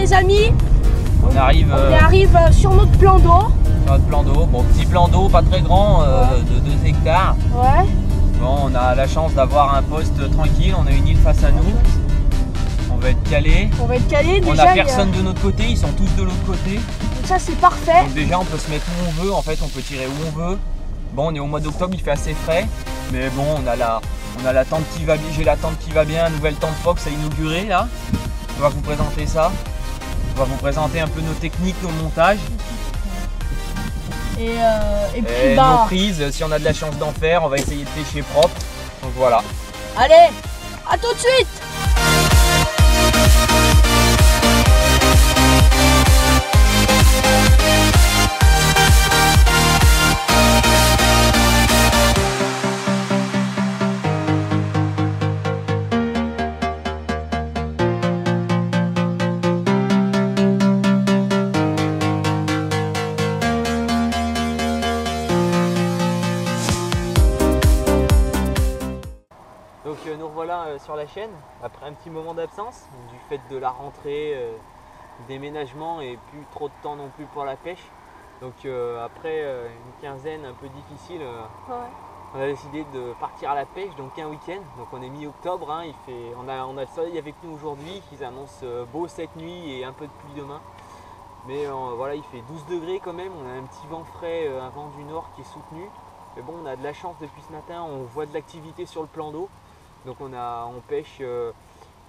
les amis, on arrive sur notre plan d'eau. Sur notre plan d'eau, bon petit plan d'eau, pas très grand, de 2 hectares. Ouais. Bon, on a la chance d'avoir un poste tranquille, on a une île face à nous. On va être calé. On va être calé déjà. On n'a personne de notre côté, ils sont tous de l'autre côté. Donc ça c'est parfait. Donc déjà on peut se mettre où on veut, en fait on peut tirer où on veut. Bon, on est au mois d'octobre, il fait assez frais, mais bon, on a la tente qui va bien, j'ai la tente qui va bien, nouvelle tente Fox à inaugurer là. On va vous présenter ça. On va vous présenter un peu nos techniques, nos montages. Et puis nos prises, si on a de la chance d'en faire, on va essayer de pêcher propre. Donc voilà. Allez, à tout de suite. Donc nous revoilà sur la chaîne après un petit moment d'absence du fait de la rentrée, déménagement et plus trop de temps non plus pour la pêche. Donc après une quinzaine un peu difficile, on a décidé de partir à la pêche, donc un week-end. Donc on est mi-octobre, hein, on a le soleil avec nous aujourd'hui qui annonce beau cette nuit et un peu de pluie demain. Mais voilà, il fait 12 degrés quand même, on a un petit vent frais, un vent du nord qui est soutenu. Mais bon, on a de la chance depuis ce matin, on voit de l'activité sur le plan d'eau. Donc on pêche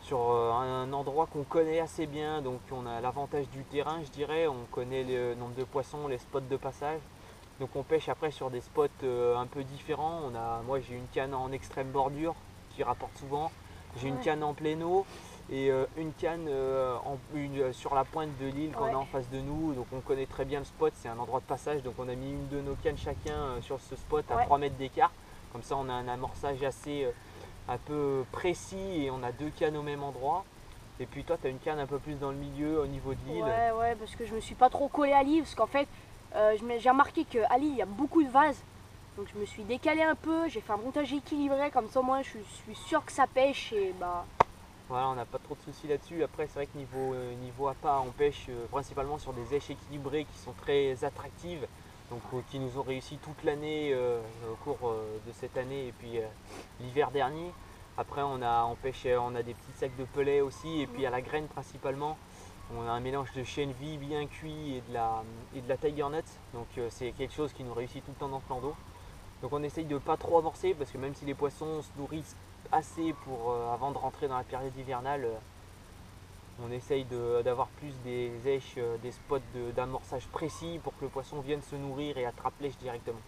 sur un endroit qu'on connaît assez bien, donc on a l'avantage du terrain, je dirais, on connaît le nombre de poissons, les spots de passage. Donc on pêche après sur des spots un peu différents. Moi j'ai une canne en extrême bordure qui rapporte souvent, j'ai une canne en plein eau et une canne sur la pointe de l'île qu'on a en face de nous. Donc on connaît très bien le spot, c'est un endroit de passage, donc on a mis une de nos cannes chacun sur ce spot à 3 mètres d'écart. Comme ça on a un amorçage assez un peu précis et on a 2 cannes au même endroit. Et puis toi tu as une canne un peu plus dans le milieu au niveau de l'île. Ouais, parce que je me suis pas trop collé à l'île, parce qu'en fait j'ai remarqué qu'à l'île il y a beaucoup de vases. Donc je me suis décalé un peu, j'ai fait un montage équilibré, comme ça moi je suis sûr que ça pêche et bah... Voilà, on n'a pas trop de soucis là-dessus. Après c'est vrai que niveau appât, on pêche principalement sur des éches équilibrées qui sont très attractives. Donc qui nous ont réussi toute l'année au cours de cette année et puis l'hiver dernier. Après on a des petits sacs de pelets aussi et puis à la graine principalement. On a un mélange de chènevis bien cuit et de la tiger nut. Donc c'est quelque chose qui nous réussit tout le temps dans le plan d'eau. Donc on essaye de ne pas trop amorcer parce que même si les poissons se nourrissent assez avant de rentrer dans la période hivernale, on essaye d'avoir plus des éches, des spots d'amorçage précis pour que le poisson vienne se nourrir et attrape l'èche directement.